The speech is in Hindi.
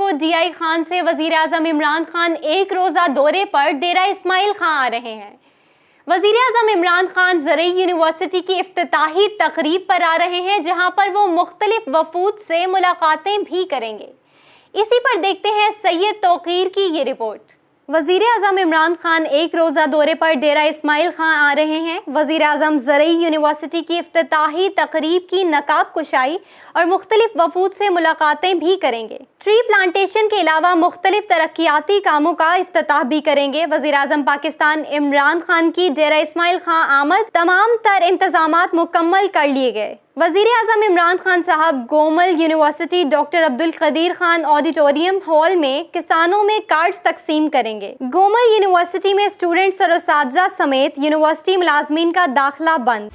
को DI खान से वजीर आजम इमरान खान एक रोज़ा दौरे पर डेरा इस्माइल खां आ रहे हैं। वजीर आजम इमरान खान ज़रई यूनिवर्सिटी की इफ्तिताही तकरीब पर आ रहे हैं, जहां पर वो मुख्तलिफ वफूद से मुलाकातें भी करेंगे। इसी पर देखते हैं सैयद तौकीर की ये रिपोर्ट। वजीर आजम इमरान खान एक रोज़ा दौरे पर डेरा इस्माइल खां आ रहे हैं। वजीर आजम ज़रई यूनिवर्सिटी की इफ्तिताही तकरीब की नकाब कुशाई और मुख्तलिफ वफूद से मुलाकातें भी करेंगे। ट्री प्लांटेशन के अलावा मुख्तलिफ तरक्याती कामों का इफ्तिताह भी करेंगे। वजीर आजम पाकिस्तान इमरान खान की डेरा इस्माइल खां आमद तमाम तर इंतजामात मुकम्मल कर लिए गए। वजीर आजम इमरान खान साहब Gomal university doctor Abdul Qadeer Khan auditorium hall में किसानों में कार्ड्स तकसीम करेंगे। गोमल यूनिवर्सिटी में स्टूडेंट्स और उस्ताद समेत यूनिवर्सिटी मुलाजमीन का दाखिला बंद।